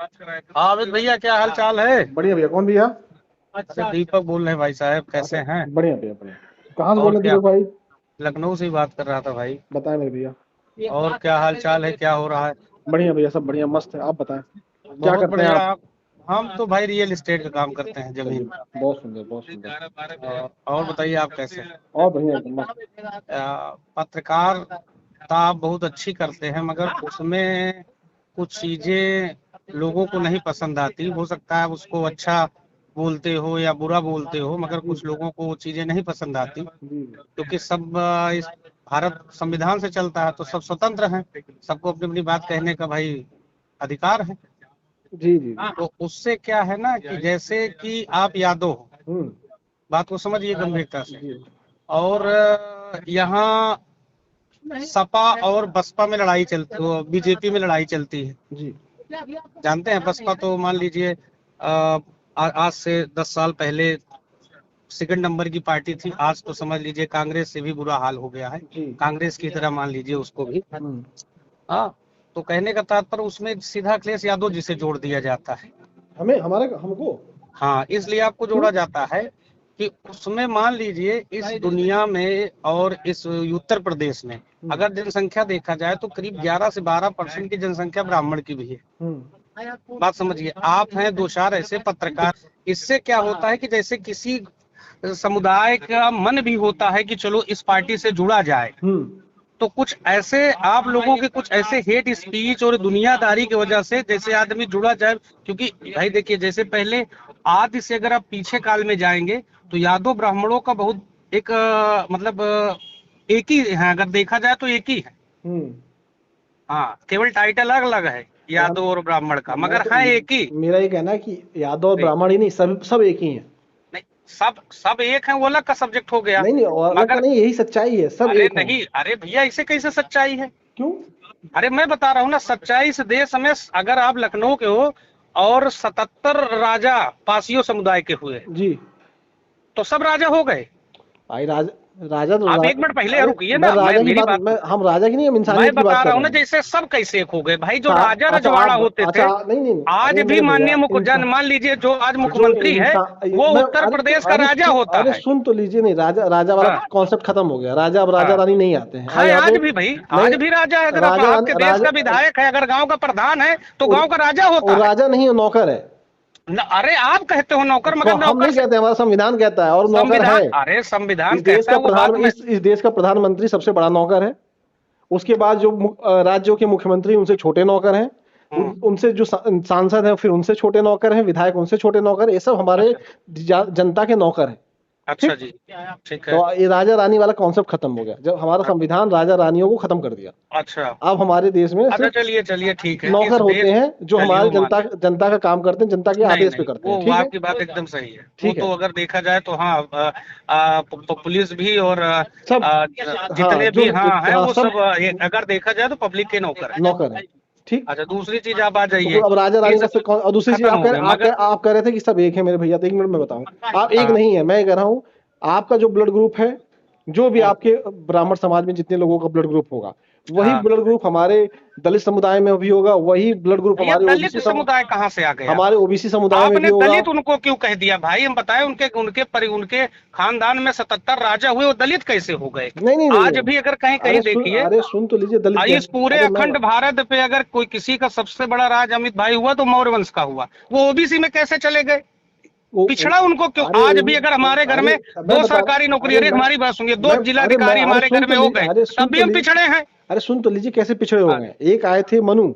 हाँ अमित भैया, क्या हाल चाल है? बढ़िया भैया। कौन भैया? अच्छा, दीपक बोल रहे हैं भाई साहब, कैसे अच्छा, हैं? बढ़िया भैया बढ़िया। कहाँ से बोल और रहे हैं क्या? दीपक भाई? लखनऊ से ही बात कर रहा था भाई। बताएं मेरे भैया। और क्या हाल चाल है, क्या हो रहा है? बढ़िया भैया, सब बढ़िया मस्त है। आप बताएं, क्या बहुत करते हैं बढ़िया। आप? हम तो भाई रियल एस्टेट का काम करते हैं, चलिए, जमीन का। बहुत सुंदर बहुत सुंदर। और बताइए, आप कैसे हैं? और बढ़िया एकदम मस्त। पत्रकारिता आप बहुत अच्छी करते हैं, मगर उसमें कुछ चीजें लोगों को नहीं पसंद आती। हो सकता है उसको अच्छा बोलते हो या बुरा बोलते हो, मगर जी कुछ लोगों को वो चीजें नहीं पसंद आती। जी क्योंकि सब इस भारत संविधान से चलता है, तो सब स्वतंत्र हैं। सबको अपनी अपनी बात कहने का भाई अधिकार है। जी जी जी। तो उससे क्या है ना, कि जैसे कि आप यादव हो, हम्म। बात को समझिए गंभीरता से। जी और यहाँ सपा और बसपा में लड़ाई चलती, बीजेपी में लड़ाई चलती है। जी। जानते हैं, बसपा तो मान लीजिए आज से 10 साल पहले सेकंड नंबर की पार्टी थी। आज तो समझ लीजिए कांग्रेस से भी बुरा हाल हो गया है। जी। कांग्रेस की तरह मान लीजिए उसको भी। हम्म। हाँ, तो कहने का तात्पर्य उसमें सीधा अखिलेश यादव जी से जोड़ दिया जाता है। हमें हमारे हमको हाँ, इसलिए आपको क्यों? जोड़ा जाता है कि उसमें मान लीजिए इस दुनिया में और इस उत्तर प्रदेश में हम्म अगर जनसंख्या देखा जाए तो करीब 11 से 12% की जनसंख्या ब्राह्मण की भी है। बात समझिए, आप हैं दो चार ऐसे पत्रकार। इससे क्या होता है कि जैसे किसी समुदाय का मन भी होता है कि चलो इस पार्टी से जुड़ा जाए, हम्म। तो कुछ ऐसे आप लोगों के कुछ ऐसे हेट स्पीच और दुनियादारी की वजह से जैसे आदमी जुड़ा जाए। क्योंकि भाई देखिए, जैसे पहले आदि से अगर आप पीछे काल में जाएंगे तो यादव ब्राह्मणों का बहुत एक मतलब एक ही है, अगर देखा जाए तो एक ही है। हम्म। हाँ, केवल टाइटल अलग अलग है यार, यादव और ब्राह्मण का, मैं मगर तो है एक ही। मेरा ये कहना है कि यादव और नहीं ब्राह्मण ही नहीं, सब सब एक ही हैं। नहीं, सब सब एक है, वो अलग का सब्जेक्ट हो गया। नहीं नहीं, और अलग का मगर नहीं, यही सच्चाई है, सब अरे एक हैं। नहीं, अरे भैया इसे कैसे सच्चाई है? क्यों? अरे मैं बता रहा हूँ ना, सच्चाई इस देश में अगर आप लखनऊ के हो और 77 राजा पासियों समुदाय के हुए, जी। तो सब राजा हो गए। भाई राजा तो आप एक मिनट पहले अरे, रुकिए मैं ना, मैं राजा की मेरी बात, बात मैं हम राजा की नहीं, हम मैं इंसानियत की बात बता कर रहा हूँ रहे ना, हैं। जैसे सब कैसे एक हो गए भाई। जो राजा अच्छा रजवाड़ा आप, होते अच्छा थे, नहीं नहीं नहीं, आज अरे भी मेरे भैया, माननीय इंसान मान लीजिए जो आज जो मुख्यमंत्री है इंसान, वो मैं उत्तर अरे तो प्रदेश का अरे राजा सुन, होता अरे है। सुन तो लीजिए। नहीं, राजा राजा वाला हाँ कॉन्सेप्ट खत्म हो गया। राजा अब राजा हाँ, रानी नहीं आते हैं। है या आज तो भी भाई, नहीं, आज भी राजा है। अगर राजा आपके रानी देश का राजा विधायक है, अगर गांव का प्रधान है तो और, गांव का राजा होता और है। राजा नहीं है, नौकर है। अरे आप कहते हो नौकर, मगर हम नौकर नहीं से कहते, हमारा संविधान कहता है, और नौकर संविधान, है। अरे संविधान इस देश कहता का है वो प्रधान बात में। इस देश का प्रधानमंत्री सबसे बड़ा नौकर है। उसके बाद जो राज्यों के मुख्यमंत्री, उनसे छोटे नौकर हैं। उनसे जो सांसद हैं, फिर उनसे छोटे नौकर हैं। विधायक उनसे छोटे नौकर हैं। ये सब हमारे अच्छा जनता के नौकर हैं। अच्छा ठीक। जी, ठीक तो है। ये राजा रानी वाला कॉन्सेप्ट खत्म हो गया जब हमारा अ- संविधान राजा रानियों को खत्म कर दिया। अच्छा अब हमारे देश में अच्छा, सिर्फ चलिए चलिए, ठीक है। इस नौकर होते देश, हैं जो चलिए हमारे वो मान जनता लें। जनता का काम करते हैं, जनता के नहीं आदेश पे नहीं, करते हैं। वो ठीक है। आपकी बात एकदम सही है। वो ठीक है। तो अगर देखा जाए तो हाँ, पुलिस भी और सब, हाँ, जितने भी हाँ हैं हाँ वो सब सब अगर देखा जाए तो पब्लिक के नौकर हैं। नौकर है। ठीक। अच्छा, दूसरी चीज आप आ तो जाइए। फिर अब राजा रानी इस का फिर और दूसरी चीज खत्म आप हो कह गया, मगर आप कह रहे थे कि सब एक है मेरे भैया। तो एक मिनट में बताऊं, आप एक हाँ। नहीं है, मैं ये कह रहा हूं। आपका जो ब्लड ग्रुप है, जो भी हम्म, आपके ब्राह्मण समाज में जितने लोगों का ब्लड ग्रुप होगा, वही हाँ। ब्लड ग्रुप हमारे दलित समुदाय में भी होगा। वही ब्लड ग्रुप भैया हमारे दलित ओबीसी समुदाय कहाँ से आ गया? हमारे ओबीसी समुदाय में भी आपने होगा। दलित उनको क्यों कह दिया भाई? हम बताएं, उनके खानदान में 77 राजा हुए, वो दलित कैसे हो गए? नहीं नहीं नहीं आज नहीं। भी अगर कहीं कहीं देखिए, अरे सुन तो लीजिए, दलित इस कैसे? पूरे अरे मैं अखंड भारत पे अगर कोई किसी का सबसे बड़ा राज अमित भाई हुआ तो मौर्य वंश का हुआ। वो ओबीसी में कैसे चले गए? पिछड़ा उनको क्यों? अरे आज भी अगर हमारे घर अरे में मैं दो बता सरकारी नौकरी, अरे अरे मैं हमारी बात सुनिए, दो मैं मैं जिलाधिकारी हमारे घर में हो गए, अरे तब भी हम पिछड़े हैं। अरे सुन तो लीजिए, कैसे पिछड़े हो हाँ, गए। एक आए थे मनु,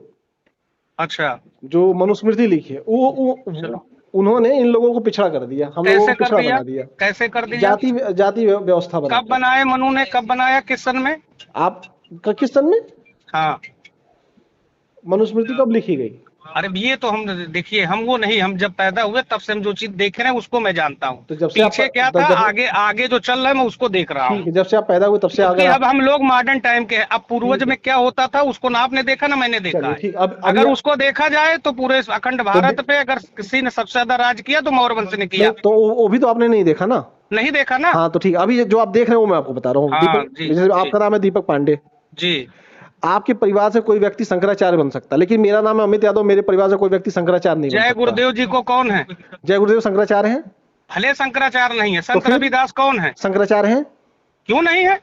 अच्छा, जो मनुस्मृति लिखी है, चलो। उन्होंने इन लोगों को पिछड़ा कर दिया, हम लोगों कैसे को कर पिछड़ा दिया? बना दिया। कैसे कर दिया? जाति जाति व्यवस्था कब बनाकर। बनाए मनु ने, कब बनाया, किस सन में? आप किस सन में हाँ, मनुस्मृति कब लिखी गई? अरे ये तो हम देखिए, हम वो नहीं, हम जब पैदा हुए तब से हम जो चीज देख रहे हैं उसको मैं जानता हूँ। तो जब से आप पीछे क्या था, जब आगे आगे जो चल रहा है मैं उसको देख रहा ठीक हूँ। है, जब से आप पैदा हुए तब से क्योंकि अगर अब आप हम लोग मॉडर्न टाइम के हैं। अब पूर्वज ठीक है। में क्या होता था उसको ना आपने देखा ना मैंने देखा चलिए है। ठीक। अब अभी अगर उसको देखा जाए तो पूरे अखंड तो भारत पे अगर किसी ने सबसे ज्यादा राज किया तो मौर्य वंश ने नहीं, किया। तो वो भी तो आपने नहीं देखा ना। नहीं देखा ना? हाँ तो ठीक। अभी जो आप देख रहे हो, मैं आपको बता रहा हूँ। हाँ दीपक, जी जैसे जी आपका नाम है दीपक पांडे। जी। आपके परिवार से कोई व्यक्ति शंकराचार्य बन सकता है, लेकिन मेरा नाम है अमित यादव, मेरे परिवार से कोई व्यक्ति शंकराचार्य नहीं बन जय सकता। गुरुदेव जी को कौन है? जय गुरुदेव शंकराचार्य हैं? भले शंकराचार्य नहीं है, संत फिर? रविदास कौन है? शंकराचार्य हैं? क्यों नहीं है?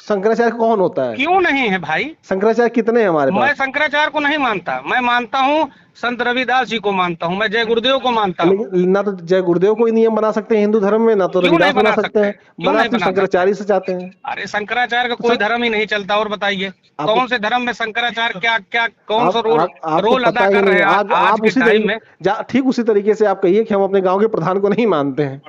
शंकराचार्य कौन होता है? क्यों नहीं है भाई? शंकराचार्य कितने हैं हमारे मैं पास? शंकराचार्य को नहीं मानता, मैं मानता हूँ संत रविदास जी को मानता हूँ, मैं जय गुरुदेव को मानता हूँ। लेकिन ना तो जय गुरुदेव कोई नियम बना सकते हैं हिंदू धर्म में, ना तो क्यों रविदास नहीं बना बना सकते हैं। सकते? क्यों बना नहीं तो बना शंकराचार्य से चाहते हैं। अरे शंकराचार्य का कोई धर्म ही नहीं चलता। और बताइए कौन से धर्म में शंकराचार्य क्या क्या कौन सा आपको रोल पता अदा ही कर नहीं रहे है। हैं आज आप के उसी टाइम में? ठीक उसी तरीके से आप कहिए कि हम अपने गांव के प्रधान को नहीं मानते हैं।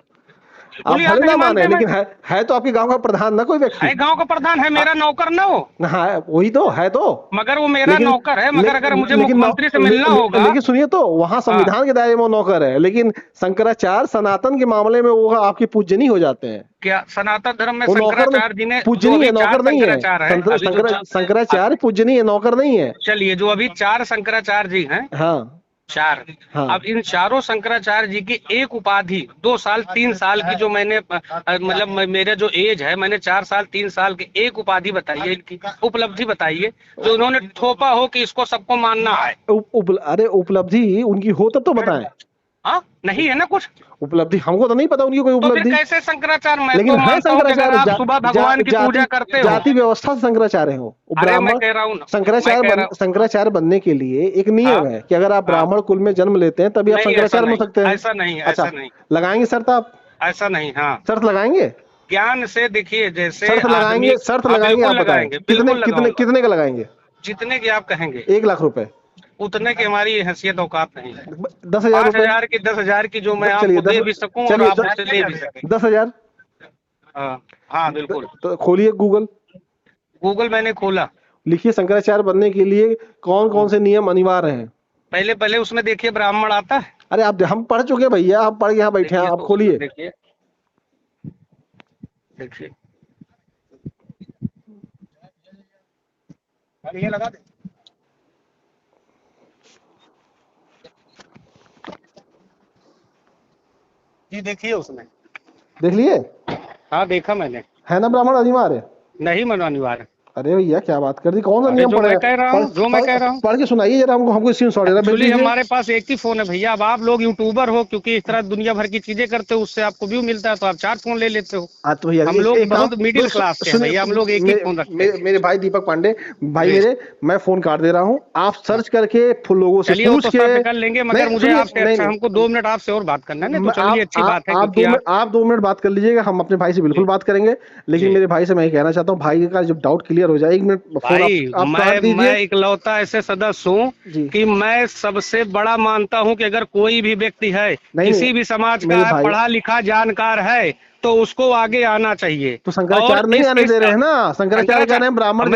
आप बोलिए, भले ना नहीं माने, मानते लेकिन है तो आपके गांव का प्रधान ना कोई व्यक्ति। है गांव का प्रधान है, मेरा नौकर ना हो। हाँ वही तो है तो। मगर वो मेरा नौकर है, मगर अगर मुझे लेकिन मुख्यमंत्री से मिलना होगा। लेकिन सुनिए तो, वहां संविधान के दायरे में वो नौकर है, लेकिन शंकराचार्य सनातन के मामले में वो आपके पूजनीय हो जाते हैं। क्या सनातन धर्म में वो नौकर शंकराचार्य जी ने पूजनीय है, नौकर नहीं है। शंकराचार्य पूजनीय है, नौकर नहीं है। चलिए, जो अभी 4 शंकराचार्य जी हैं, हाँ 4, हाँ। अब इन चारों शंकराचार्य जी की एक उपाधि 2 साल 3 साल की, जो मैंने मतलब मेरे जो एज है, मैंने 4 साल 3 साल की एक उपाधि बताइए, इनकी उपलब्धि बताइए जो उन्होंने थोपा हो कि इसको सबको मानना है। अरे उपलब्धि उनकी हो तब तो बताएं। हाँ, नहीं है ना कुछ उपलब्धि, हमको तो नहीं पता उनकी कोई तो फिर उपलब्धि। कैसे शंकराचार्य? मैं लेकिन तो है मानता हूं कि अगर आप शंकराचार्य, सुबह भगवान की पूजा करते हो। जाति व्यवस्था से शंकराचार्य हो। अरे मैं कह रहा हूँ ना, शंकराचार्य बनने के लिए एक नियम है कि अगर आप ब्राह्मण कुल में जन्म लेते हैं तभी आप शंकराचार्य बन सकते हैं। ऐसा नहीं है, अच्छा, ऐसा नहीं, लगाएंगे शर्त आप? ऐसा नहीं। हाँ, शर्त लगाएंगे? ज्ञान से देखिए, जैसे शर्त लगाएंगे, शर्त लगाएंगे, आप बताएं कितने का लगाएंगे? जितने की आप कहेंगे। 1 लाख रुपए? उतने की हमारी हैसियत औकात नहीं है। 10,000 रुपए? 10,000 की जो मैं आपको दे भी सकूं और आप मुझसे ले भी सकें। 10,000? हाँ बिल्कुल। तो खोलिए गूगल मैंने खोला। लिखिए शंकराचार्य बनने के लिए कौन कौन से नियम अनिवार्य हैं। पहले उसमें देखिए ब्राह्मण आता है। अरे आप, हम पढ़ चुके भैया, आप पढ़ के यहाँ बैठे हैं, आप खोलिए। देखिए ये लगा दे। जी देखिए, उसमें देख लिए? हाँ देखा मैंने। है ना ब्राह्मण अनिवार्य? नहीं मनो अनिवार्य। अरे भैया क्या बात कर दी, कौन सा नियम जो मैं कह रहा हूँ पढ़ के सुनाइए जरा हमको स्क्रीनशॉट जरा। हमारे पास एक ही फोन है भैया। अब आप लोग यूट्यूबर हो, क्योंकि इस तरह दुनिया भर की चीजें करते हो, उससे आपको व्यू मिलता है, तो आप 4 फोन ले लेते हो। तो भैया हम लोग बहुत मिडिल क्लास के हैं भैया, हम लोग एक ही फोन रखते हैं। मेरे भाई दीपक पांडे भाई, मैं फोन काट दे रहा हूँ, आप सर्च करके लोगों से पूछ के कर लेंगे। मगर मुझे आपसे हमको 2 मिनट आपसे और बात करना है, तो चलिए अच्छी बात है। आप 2 मिनट बात कर लीजिएगा, हम अपने भाई से बिल्कुल बात करेंगे। लेकिन मेरे भाई से मैं कहना चाहता हूँ, भाई का जब डाउट क्लियर हो जाए, 1 मिनट फोन मैं इकलौता ऐसे सदस्य हूँ कि मैं सबसे बड़ा मानता हूँ कि अगर कोई भी व्यक्ति है, किसी भी समाज का है, पढ़ा लिखा जानकार है, तो उसको आगे आना चाहिए। तो शंकराचार्य नहीं आने दे रहे हैं ना? शंकराचार्य का नाम ब्राह्मण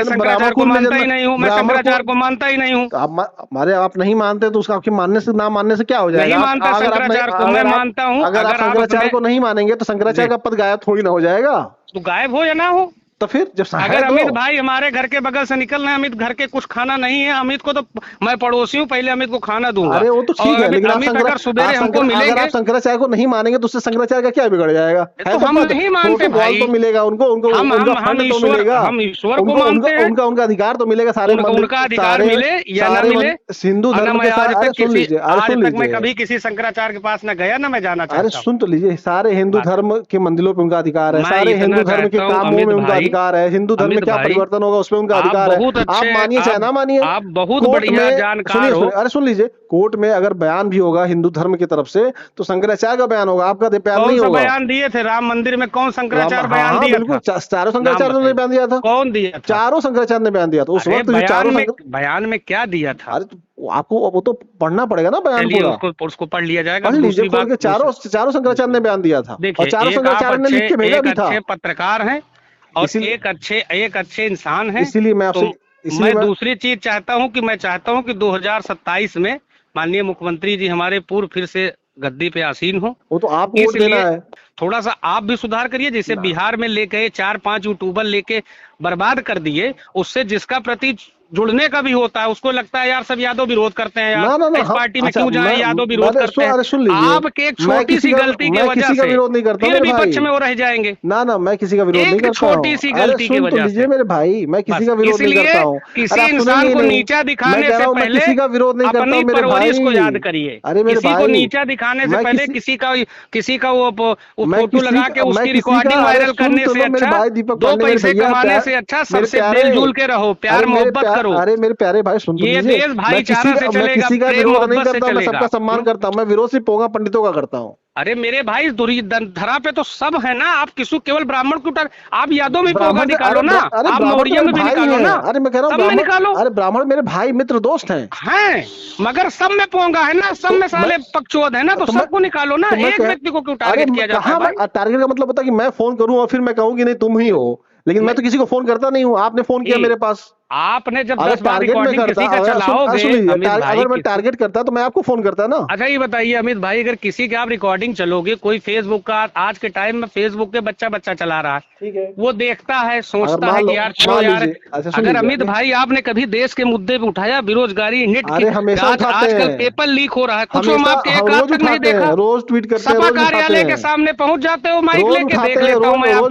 को मानता ही नहीं हूँ, मैं शंकराचार्य को मानता ही नहीं हूँ। हमारे आप नहीं मानते तो उसका आपके मानने से ना मानने से क्या हो जाएगा? नहीं मानता शंकराचार्य को, मैं मानता हूँ। अगर आप शंकराचार्य को नहीं मानेंगे तो शंकराचार्य का पद गायब थोड़ी ना हो जाएगा। तो गायब हो या ना हो, तो फिर जब अगर अमित भाई हमारे घर के बगल से निकल रहे हैं, अमित घर के कुछ खाना नहीं है, अमित को तो मैं पड़ोसी हूँ, पहले अमित को खाना दूंगा। अरे वो तो ठीक है, लेकिन अगर सुबेरे हमको मिलेंगे, अगर आप शंकराचार्य को नहीं मानेंगे तो उससे शंकराचार्य का क्या बिगड़ जाएगा? तो हम नहीं मानते भाई, तो मिलेगा उनको, हम ईश्वर को मानते हैं, उनका अधिकार तो मिलेगा, सारे उनका अधिकार मिले या ना मिले। हिंदू धर्म के साथ सुन लीजिए, आज तक मैं कभी किसी शंकराचार्य के पास न गया, ना मैं जाना चाहता हूं। अरे सुन तो लीजिए, सारे हिंदू धर्म के मंदिरों पे उनका अधिकार है, सारे हिंदू धर्म के कामों में उनका अधिकार है, हिंदू में क्या परिवर्तन होगा उसमें उनका अधिकार है। आप मानिए चाहे ना मानिए, आप बहुत बढ़िया जानकार हो। अरे सुन लीजिए, कोर्ट में अगर बयान भी होगा हिंदू धर्म की तरफ से तो शंकराचार्य का बयान होगा, आपका बयान नहीं होगा। बयान दिए थे राम मंदिर में, कौन शंकराचार्य बयान दिया? बिल्कुल, चारों शंकराचार्य ने बयान दिया था। कौन दिया? चारों शंकराचार्य ने बयान दिया था उस वक्त। बयान में क्या दिया था? अरे आपको वो तो पढ़ना पड़ेगा ना बयान पूरा, उसको पढ़ लिया जाएगा। पढ़ लीजिए, चारों शंकराचार्य ने बयान दिया था और चारों शंकराचार्य ने लिख के भेजा भी था। पत्रकार है और एक अच्छे इंसान है। इसीलिए मैं आपसे मैं दूसरी चीज चाहता हूं कि 2027 में माननीय मुख्यमंत्री जी हमारे पूर्व फिर से गद्दी पे आसीन हो। वो तो आपको वोट देना है। थोड़ा सा आप भी सुधार करिए, जैसे बिहार में लेके 4-5 यूट्यूबर लेके बर्बाद कर दिए, उससे जिसका प्रति जुड़ने का भी होता है, उसको लगता है यार सब यादव विरोध करते हैं यार, ना ना ना इस पार्टी में अच्छा क्यों जाए, यादव विरोध करते हैं। अरे सुन लीजिए, आपके एक छोटी सी गलती की वजह किसी का से विरोध नहीं करता फिर मेरे भाई, विपक्ष में वो रह जाएंगे, ना ना मैं किसी का विरोध नहीं एक करता हूँ। छोटी सी अरे गलती की सुन तो वजह लीजिए से। मेरे भाई, मैं किसी बस का विरोध नहीं इसलिए करता हूँ। किसी अरे आप इंसान सुनेंगे को ही नहीं, नीचा मैं दिखाने कह से रहा हूँ मैं पहले किसी का विरोध नहीं करता अपनी हूँ मेरे परवरिश को याद भाई। करिए। अरे मेरे किसी को भाई, नीचा दिखाने से मैं पहले किसी का वो मैं फोटो लगा के मैं उसकी किसी का रिकॉर्डिंग अरे वायरल सुन करने तो से लो मेरे अच्छा भाई दीपक 2 पांडे, मेरे पैसे भैया कमाने प्यार, से अच्छा मेरे सबसे प्यारे, मिलजुल के रहो, प्यार अरे मेरे मोहब्बत करो। अरे मेरे प्यारे भाई सुन तो ये लीजिए, देश भाईचारा से मैं चलेगा, किसी का प्रेम विरोध नहीं मोहब्बत से करता हूँ, मैं सबका चलेगा। सम्मान करता हूँ, मैं विरोध सिर्फ पोंगा पंडितों का करता हूँ। अरे मेरे भाई धरा पे तो सब है ना, आप किसी केवल ब्राह्मण को उतर, आप यादव में पोगा ब्राह्मण निकालो ना, अरे आप ब्राह्मण तो मौर्य मेरे में भी भाई निकालो हैं, ना, अरे मैं कह रहा हूँ सब में निकालो। अरे ब्राह्मण मेरे भाई मित्र दोस्त हैं। हैं, मगर सब में पोंगा है ना, सब तो में साले पक्षोद है ना, तो तो मैं सबको निकालो ना, तो मैं एक कह व्यक्ति को क्यों अरे टारगेट किया जाता है कहाँ भाई। मैं टारगेट का मतलब होता है कि मैं फोन करूं और फिर मैं कहूं कि नहीं तुम ही हो, लेकिन मैं तो किसी को फोन करता नहीं हूं, आपने फोन किया नहीं, मेरे पास। आपने जब अगर 10 बार टारगेट में रिकॉर्डिंग करता, किसी का अगर चलाओगे सुन लीजिए, अमित भाई, अगर मैं टारगेट करता तो मैं आपको फोन करता ना। अच्छा ये बताइए अमित भाई, अगर किसी के आप रिकॉर्डिंग चलोगे, कोई फेसबुक का, आज के टाइम में फेसबुक पे बच्चा चला रहा है, ठीक है, वो देखता है, अगर सोचता है कि यार चलो मान यार, लीजिए, अच्छा सुन अगर लीजिए, अमित भाई आपने कभी देश के मुद्दे पे उठाया, बेरोजगारी, नेट की, अरे हमेशा उठाते आजकल हैं, पेपर लीक हो रहा है, कुछ हम हमेशा आपके हम एक रोज आज तक नहीं उठाते हैं, देखा। रोज ट्वीट करते हैं, सपा रोज उठाते कार्यालय के हैं, सामने पहुंच जाते हो माइक रोज लेके, देख उठाते हैं, लेता हूँ मैं रोज आपको।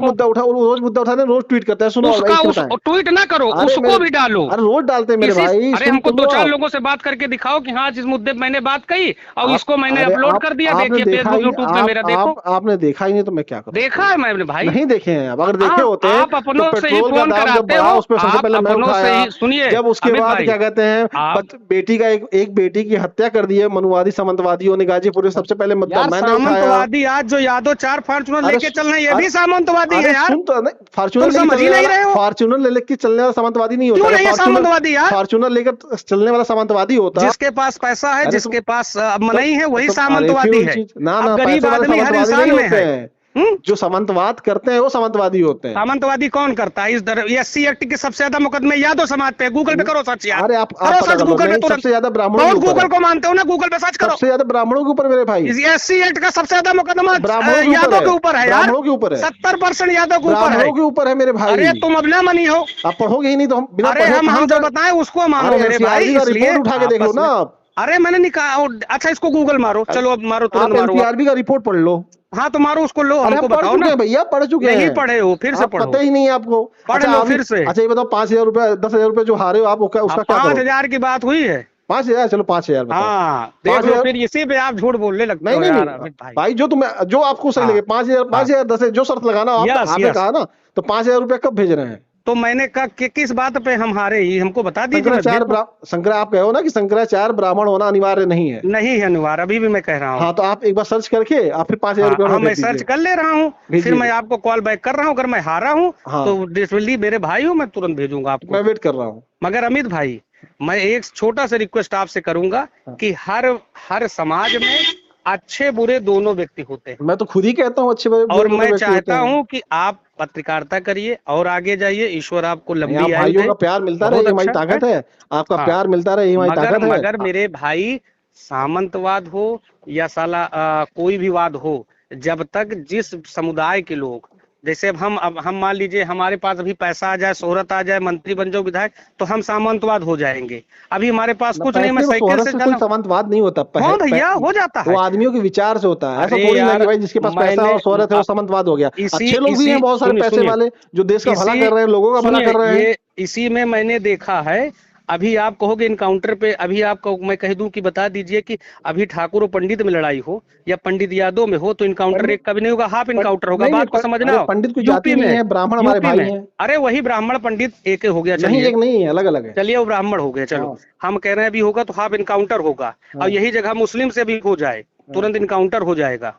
रोज मुद्दा उठाते हैं, रोज ट्वीट करते हैं। सुनो उसका एक उस बताएं, ट्वीट ना करो, अरे उसको भी डालो। अरे रोज डालते हैं मेरे किसी भाई, अरे सुन हमको तो लो 2-4 आप। लोगों से बात करके दिखाओ कि हाँ जिस मुद्दे पे मैंने बात कही और आप इसको मैंने अरे अपलोड कर दिया, आपने देखिए देखा फेसबुक ही, यूट्यूब पे मेरा देखो। आपने देखा ही नहीं तो मैं क्या करूं? देखा है मैंने भाई, नहीं देखे हैं आप, अगर देखे होते आप तो अपनों से ही पेट्रोल का फोन दाम जब कराते बढ़ा हो, उस पर सबसे आप पहले मैं अपनों से उठाया, ही सुनिए जब उसके अमित बाद भाई, क्या कहते हैं आप बेटी का एक बेटी की हत्या कर दी है मनुवादी सामंतवादियों ने गाजीपुर में, सबसे पहले मुद्दा यार मैंने उठाया। सामंतवादी आज जो यादव 4 फॉर्चूनर अरे लेके चल रहे हैं, ये भी सामंतवादी अरे है यार, सुन तो नहीं, फॉर्च्यूनर तुम लेके समझ ही चलने नहीं वाला, रहे हो। फॉर्च्यूनर लेके चलने वाला सामंतवादी नहीं होता। क्यों नहीं है सामंतवादी यार? फॉर्च्यूनर लेकर चलने वाला सामंतवादी होता। जिसके पास पैसा है, अरे जिसके पास नहीं है, वही अरे फिर सामंतवादी वही है। चीज ना अब ना, गरीब पैसे वाले आदमी हर सामंतवादी नहीं इंसान में होते है। हैं, जो सामंतवाद करते हैं वो सामंतवादी होते हैं। सामंतवादी कौन करता है? इस SC एक्ट के सबसे ज्यादा मुकदमे यादव समाज पे, गूगल पे करो सर्च यार, अरे आप करो पता सर्च कर लो, गूगल पे नहीं तुरंत। सबसे ज्यादा ब्राह्मणों के बहुत ऊपर गूगल है, को मानते हो ना, गूगल पे सर्च करो। सबसे ज्यादा ब्राह्मणों के ऊपर मेरे भाई, इस SC एक्ट का सबसे ज्यादा मुकदमा ब्राह्मणों के ऊपर यादव है, के ऊपर है यार, ब्राह्मणों के ऊपर है, 70% यादव के ऊपर है। ब्राह्मणों के ऊपर है मेरे भाई। अरे तुम अब ना मनी हो, आप पढ़ोगे ही नहीं तो हम बिना अरे पढ़े हम कहाँ जो कर? बताएं उसको मानो अरे मेरे भाई, एनसीआरबी का इसलिए रिपोर्ट उठा के देख लो आपस ना में। आप, अरे मैंने निकाला, अच्छा इसको गूगल मारो, चलो अब मारो, तुरंत आप मारो आप। एनसीआरबी का रिपोर्ट पढ़ लो। हाँ तो मारो उसको, लो अरे हमको हम पढ़ बताओ चुके ना। हैं भैया, पढ़ चुके नहीं हैं। पढ़े हो, फिर से आप पढ़ो, पता ही नहीं है आपको। पढ़ अच्छा लो अभी, फिर से। अच्छा ये बताओ 5,000 रुपए 10,000 रुपए जो हारे हो आप, उसका क्या करो? 5,000 की बात हुई है। 5,000, चलो 5,000 बताओ। हाँ देख लो, 5,000 फिर इसी पे आप झूठ बोलने लगते नहीं हो नहीं यार नहीं अमित भाई। भाई, जो आपको सही हाँ, लगे, 5,000 हाँ, 5,000 10,000 जो शर्त लगाना यस आपने यस। कहा ना, तो 5,000 रुपए कब भेज रहे हैं? तो मैंने कहा कि किस बात पे हम हारे, ही हमको बता दीजिए, मैं भेज दूं। आप कहे हो ना कि शंकराचार्य ब्राह्मण होना अनिवार्य नहीं है। नहीं है अनिवार्य, अभी भी मैं कह रहा हूँ। हाँ तो आप एक बार सर्च करके आप फिर 5,000 रुपए हाँ हमें मैं भेज सर्च दीजिए। कर ले रहा हूँ, फिर मैं आपको कॉल बैक कर रहा हूँ, अगर मैं हारा हूँ हाँ। तो डेफिनेटली मेरे भाई हो, मैं तुरंत भेजूंगा आपको। मैं वेट कर रहा हूँ। मगर अमित भाई, मैं एक छोटा सा रिक्वेस्ट आपसे करूंगा कि हर समाज में अच्छे बुरे दोनों व्यक्ति होते हैं, मैं तो खुद ही कहता हूँ अच्छे बुरे और दोनों मैं व्यक्ति होते चाहता हैं। हूं कि आप पत्रकारिता करिए और आगे जाइए, ईश्वर आपको नहीं, लंबी आप आयु भाइयों दे। का प्यार मिलता रहे, बहुत ये हमारी अच्छा ताकत है। आपका हाँ। प्यार मिलता रहे, ये हमारी ताकत है। मगर मेरे भाई, सामंतवाद हो या साला कोई भी वाद हो, जब तक जिस समुदाय के लोग, जैसे अब हम मान लीजिए हमारे पास अभी पैसा आ जाए, शोहरत आ जाए, मंत्री बन जाओ, विधायक, तो हम सामंतवाद हो जाएंगे। अभी हमारे पास कुछ नहीं, मैं साइकिल से कोई सामंतवाद नहीं होता। हाँ भैया हो जाता है, वो आदमियों के विचार से होता है। ऐसा अरे थोड़ी ना यार, कि भाई जिसके पास पैसा और शोहरत है वो सामंतवाद हो गया। अच्छे लोग भी हैं बहुत सारे पैसे वाले, जो देश का भला कर रहे हैं, लोगों का भला कर रहे हैं। इसी में मैंने देखा है। अभी आप कहोगे इनकाउंटर पे, अभी आपको मैं कह दूं कि बता दीजिए कि अभी ठाकुर और पंडित में लड़ाई हो या पंडित यादव में हो, तो इनकाउंटर एक का भी नहीं होगा, हाफ इनकाउंटर होगा। बात को समझना। पंडित कोई जाति नहीं है, ब्राह्मण हमारे भाई हैं। अरे वही ब्राह्मण पंडित एक हो गया, नहीं एक नहीं है, अलग अलग है। चलिए वो ब्राह्मण हो गया, चलो हम कह रहे हैं अभी होगा तो हाफ इनकाउंटर होगा, और यही जगह मुस्लिम से भी हो जाए, तुरंत इनकाउंटर हो जाएगा।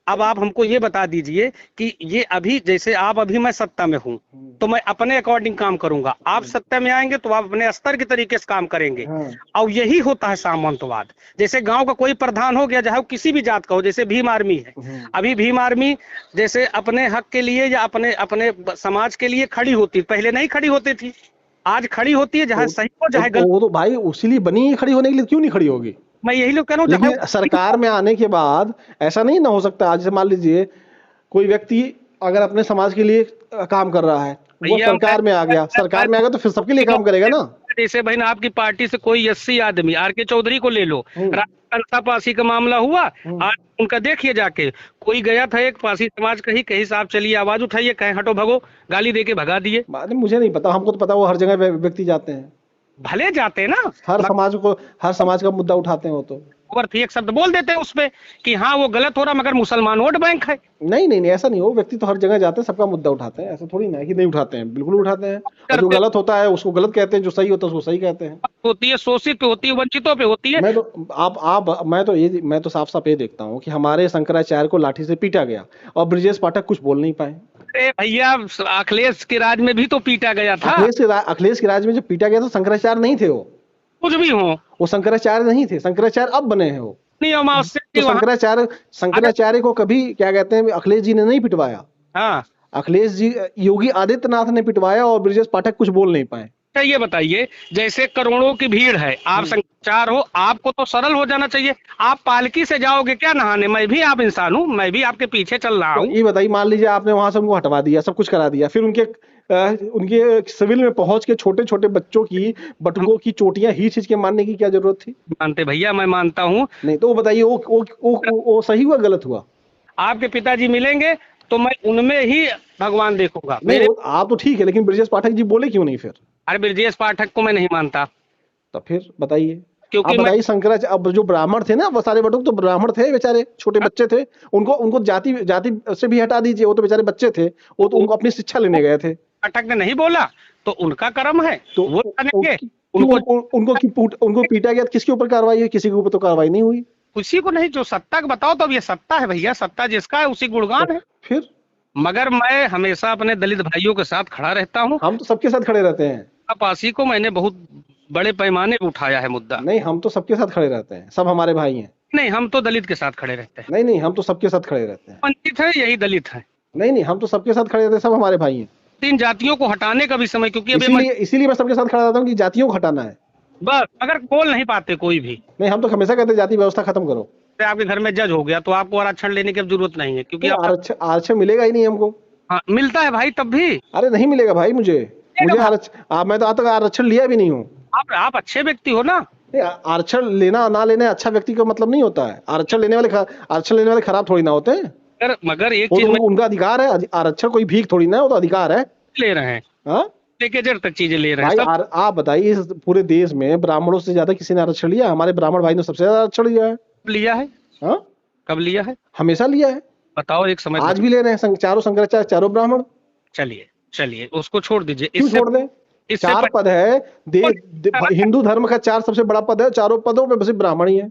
अब आप हमको ये बता दीजिए कि ये अभी जैसे आप अभी मैं सत्ता में हूँ तो मैं अपने अकॉर्डिंग काम करूंगा, आप सत्ता में आएंगे तो आप अपने स्तर के तरीके से काम करेंगे। और यही होता है सामंतवाद। जैसे गांव का कोई प्रधान हो गया, चाहे वो किसी भी जात का हो, जैसे भीम आर्मी है, अभी भीम आर्मी जैसे अपने हक के लिए या अपने अपने समाज के लिए खड़ी होती, पहले नहीं खड़ी होती थी, आज खड़ी होती है, जहाँ सही हो चाहे गलत। वो तो भाई उसीलिए बनी है खड़ी होने के लिए, क्यों नहीं खड़ी होगी? मैं यही लोग कह रहा हूँ, लेकिन सरकार में आने के बाद ऐसा नहीं ना हो सकता। आज से मान लीजिए कोई व्यक्ति अगर अपने समाज के लिए काम कर रहा है, वो सरकार में आ गया, तो फिर सबके लिए काम करेगा ना। जैसे बहन आपकी पार्टी से कोई 80 आदमी आर.के. चौधरी को ले लो, राजनांदगांव पासी का मामला हुआ, आज उनका देखिए जाके, कोई गया था एक पासी समाज कहीं कहीं साहब चलिए आवाज उठाइए, कहें हटो भगो, गाली देके भगा दिए। बाद में मुझे नहीं पता, हमको तो पता वो हर जगह व्यक्ति जाते हैं, भले जाते ना, हर समाज का मुद्दा उठाते हैं वो तो। और एक शब्द बोल देते हैं उसपे कि हाँ वो गलत हो रहा, मगर मुसलमान वोट बैंक है। नहीं नहीं नहीं, ऐसा नहीं हो, व्यक्ति तो हर जगह जाते हैं, सबका मुद्दा उठाते हैं, ऐसा थोड़ी ना है कि नहीं उठाते हैं, बिल्कुल उठाते हैं। और जो गलत होता है उसको गलत कहते हैं, जो सही होता है उसको सही कहते हैं। होती है शोषित पे होती है, वंचितों पे होती है। मैं तो साफ साफ ये देखता हूँ कि हमारे शंकराचार्य को लाठी से पीटा गया और ब्रजेश पाठक कुछ बोल नहीं पाए। अरे भैया अखिलेश के राज में भी तो पीटा गया था। अखिलेश के राज में जब पीटा गया तो शंकराचार्य नहीं थे, कुछ भी हो, वो शंकराचार्य नहीं थे, शंकराचार्य अब बने हैं वो। तो शंकराचार्य को कभी क्या कहते हैं अखिलेश जी ने नहीं पिटवाया। हाँ, अखिलेश जी, योगी आदित्यनाथ ने पिटवाया और ब्रजेश पाठक कुछ बोल नहीं पाए। अच्छा ये बताइए, जैसे करोड़ों की भीड़ है, आप शंकराचार्य हो, आपको तो सरल हो जाना चाहिए, आप पालकी से जाओगे क्या नहाने? मैं भी आप इंसान हूँ, मैं भी आपके पीछे चल रहा हूँ। ये बताइए, मान लीजिए आपने वहां से उनको हटवा दिया, सब कुछ करा दिया, फिर उनके सिविल में पहुंच के छोटे छोटे बच्चों की बटुकों की चोटियां खींच के मारने की क्या जरूरत थी? मानते भैया, मैं मानता हूँ। नहीं तो वो बताइए, वो सही हुआ गलत हुआ? आपके पिताजी मिलेंगे तो मैं उनमें ही भगवान देखूंगा। नहीं आप तो ठीक है, लेकिन ब्रजेश पाठक जी बोले क्यों नहीं फिर? अरे ब्रजेश पाठक को मैं नहीं मानता। तो फिर बताइए, क्योंकि बताइए शंकराचार्य, अब जो ब्राह्मण थे ना, वो सारे बटुक तो ब्राह्मण थे बेचारे, छोटे बच्चे थे, उनको जाति से भी हटा दीजिए, वो तो बेचारे बच्चे थे, वो तो उनको अपनी शिक्षा लेने गए थे। पाठक ने नहीं बोला तो उनका कर्म है, तो वो जानेंगे। उनको पीटा गया, किसके ऊपर कार्रवाई हुई? किसी के ऊपर तो कार्रवाई नहीं हुई। उसी को नहीं, जो सत्ता बताओ, तो अब ये सत्ता है भैया, सत्ता जिसका है उसी गुणगान है। फिर मगर मैं हमेशा अपने दलित भाइयों के साथ खड़ा रहता हूँ। हम तो सबके साथ खड़े रहते हैं। पासी को मैंने बहुत बड़े पैमाने पर उठाया है मुद्दा। नहीं, हम तो सबके साथ खड़े रहते हैं, सब हमारे भाई हैं। नहीं, हम तो दलित के साथ खड़े रहते हैं। नहीं नहीं, हम तो सबके साथ खड़े रहते हैं। वंचित है यही दलित है। नहीं नहीं, हम तो सबके साथ खड़े रहते हैं, सब हमारे भाई हैं। 3 जातियों को हटाने का भी समय, क्योंकि इसीलिए मैं सबके साथ खड़ा रहता हूँ कि जातियों को हटाना है बस। अगर बोल नहीं पाते कोई भी, नहीं, हम तो हमेशा कहते हैं जाति व्यवस्था खत्म करो। आपके घर में जज हो गया तो आपको आरक्षण लेने की जरूरत नहीं है, क्योंकि आरक्षण मिलेगा ही नहीं हमको। हाँ, मिलता है भाई तब भी। अरे नहीं मिलेगा भाई, मुझे आरक्षण, मैं तो आज तक आरक्षण लिया भी नहीं हूँ। आप अच्छे व्यक्ति हो ना। आरक्षण लेना ना लेना अच्छा व्यक्ति का मतलब नहीं होता है। आरक्षण लेने वाले खराब थोड़ी ना होते हैं। मगर एक चीज उनका अधिकार है, आरक्षण कोई भीख थोड़ी ना है, वो तो अधिकार है। ले रहे हैं, लेके जड़ तक चीजें ले रहे हैं भाई। आप बताइए, इस पूरे देश में ब्राह्मणों से ज्यादा किसी ने आरक्षण लिया? हमारे ब्राह्मण भाई ने सबसे ज्यादा आरक्षण लिया है। लिया है? हाँ, कब लिया है? हमेशा लिया है। बताओ एक समय। आज भी ले रहे हैं, चारों शंकराचार्य, चारों ब्राह्मण। चलिए उसको छोड़ दीजिए। क्यों छोड़ दें? 4 पद है, हिंदू धर्म का 4 सबसे बड़ा पद है, चारों पदों पे बस ब्राह्मण ही है।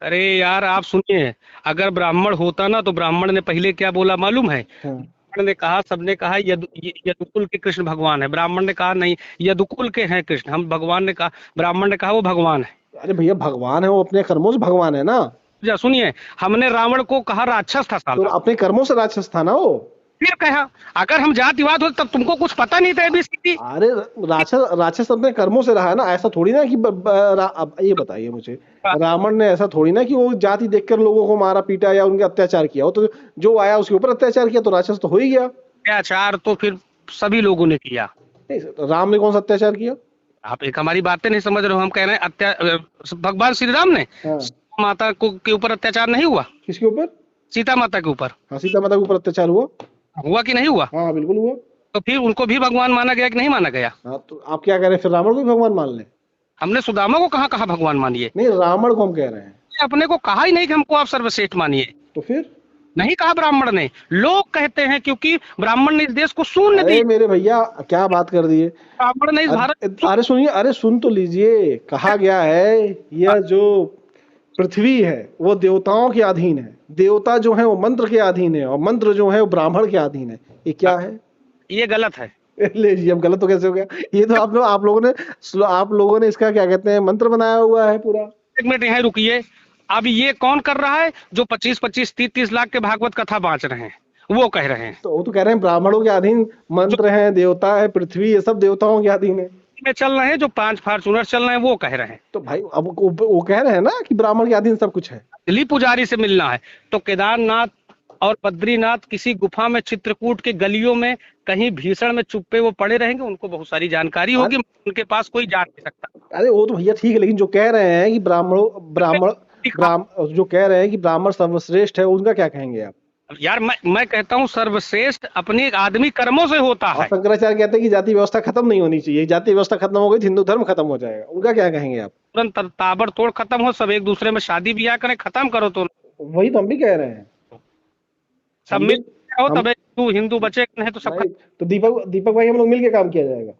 अरे यार आप सुनिए, अगर ब्राह्मण होता ना तो ब्राह्मण ने पहले क्या बोला मालूम है? ब्राह्मण ने कहा, सबने कहा यदुकुल के कृष्ण भगवान है। ब्राह्मण ने कहा नहीं, यदुकुल के हैं कृष्ण। हम भगवान ने कहा, ब्राह्मण ने कहा वो भगवान है। अरे भैया, भगवान है वो, अपने कर्मों से भगवान है ना। सुनिए, हमने रावण को कहा राक्षस था साला, तो अपने कर्मों से राक्षस था ना वो। फिर कहा अगर हम जातिवाद हो तब तुमको कुछ पता नहीं था ABCD। अरे राक्षस अपने कर्मों से रहा है ना, ऐसा थोड़ी ना कि अब ये बताइए मुझे, रावण ने ऐसा थोड़ी ना कि वो जाति देखकर लोगों को मारा पीटा या उनके अत्याचार किया। वो तो जो आया उसके ऊपर अत्याचार किया, तो राक्षस तो हो ही गया। अत्याचार तो फिर सभी लोगों ने किया। राम ने कौन सा अत्याचार किया? आप एक हमारी बातें नहीं समझ रहे हो। हम कह रहे हैं भगवान श्री राम ने माता के ऊपर अत्याचार नहीं हुआ? किसके ऊपर? सीता माता के ऊपर। हाँ, सीता माता के ऊपर अत्याचार हुआ कि नहीं हुआ? हाँ बिल्कुल हुआ। तो फिर उनको भी भगवान माना गया कि नहीं माना गया? हाँ, तो आप क्या कह रहे हैं, फिर रावण को भी भगवान मान लें? हमने सुदामा को कहा भगवान मानिए? नहीं, रावण को हम कह रहे हैं। अपने को कहा ही नहीं कि हमको आप सर्वश्रेष्ठ मानिए। तो फिर नहीं कहा ब्राह्मण ने, लोग कहते हैं क्योंकि ब्राह्मण ने इस देश को शून्य दी। मेरे भैया क्या बात कर दिए, ब्राह्मण ने इस भारत। अरे सुनिए, अरे सुन तो लीजिए, कहा गया है यह जो पृथ्वी है वो देवताओं के अधीन है, देवता जो है वो मंत्र के अधीन है, और मंत्र जो है वो ब्राह्मण के अधीन है। ये क्या है? ये गलत है। ले जी, अब गलत तो कैसे हो गया? ये तो आप लोगों ने इसका क्या कहते हैं, मंत्र बनाया हुआ है पूरा। 1 मिनट यहाँ रुकिए। अब ये कौन कर रहा है? जो 25-25, 30-30 लाख के भागवत कथा बांच रहे हैं, वो कह रहे हैं। तो वो तो कह रहे हैं ब्राह्मणों के अधीन मंत्र है, देवता है, पृथ्वी, ये सब देवताओं के अधीन है। में चल रहे हैं जो 5 फॉर्च्यूनर चल रहे हैं, वो कह रहे हैं। तो भाई अब वो कह रहे हैं ना कि ब्राह्मण के अधीन सब कुछ है। दिलीप पुजारी से मिलना है तो केदारनाथ और बद्रीनाथ किसी गुफा में, चित्रकूट के गलियों में, कहीं भीषण में चुप्पे वो पड़े रहेंगे, उनको बहुत सारी जानकारी होगी, उनके पास कोई जा नहीं सकता। अरे वो तो भैया ठीक है, लेकिन जो कह रहे हैं कि जो कह रहे हैं कि ब्राह्मण सर्वश्रेष्ठ है, उनका क्या कहेंगे आप? यार मैं कहता हूँ सर्वश्रेष्ठ अपने आदमी कर्मों से होता और है। शंकराचार्य कहते हैं कि जाति व्यवस्था खत्म नहीं होनी चाहिए, जाति व्यवस्था खत्म हो गई तो हिंदू धर्म खत्म हो जाएगा, उनका क्या कहेंगे आप? तुरंत ताबड़तोड़ खत्म हो, सब एक दूसरे में शादी ब्याह करें, खत्म करो तो वही तो हम भी कह रहे हैं। सब हम मिल भी हो, हम तब हिंदू हिंदू बचे नहीं तो सब नहीं, तो दीपक भाई हम लोग मिलके काम किया जाएगा।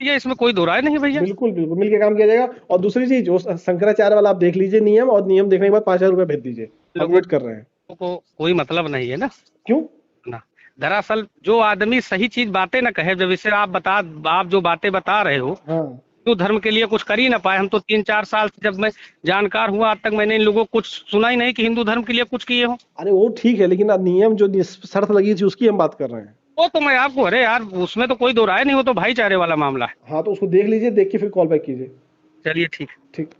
ये इसमें कोई दो राय नहीं भैया। बिल्कुल बिल्कुल मिलके काम किया जाएगा। और दूसरी चीज, जो शंकराचार्य वाला आप देख लीजिए नियम, और नियम देखने के बाद 5,000 रुपए भेज दीजिए, हम लोगों वेट कर रहे हैं। को कोई मतलब नहीं है ना। क्यों? ना, दरअसल जो आदमी सही चीज बातें ना कहे, जब इसे आप जो बातें बता रहे हो, हाँ हिंदू धर्म के लिए कुछ कर ही ना पाए। हम तो 3-4 साल से जब मैं जानकार हुआ, आज तक मैंने इन लोगों को कुछ सुना ही नहीं कि हिंदू धर्म के लिए कुछ किए हो। अरे वो ठीक है, लेकिन नियम जो शर्त लगी थी उसकी हम बात कर रहे हैं। वो तो मैं आपको, अरे यार उसमें तो कोई दो राय नहीं, हो तो भाईचारे वाला मामला है। हाँ तो उसको देख लीजिए, देख के फिर कॉल बैक कीजिए। चलिए ठीक है। ठीक।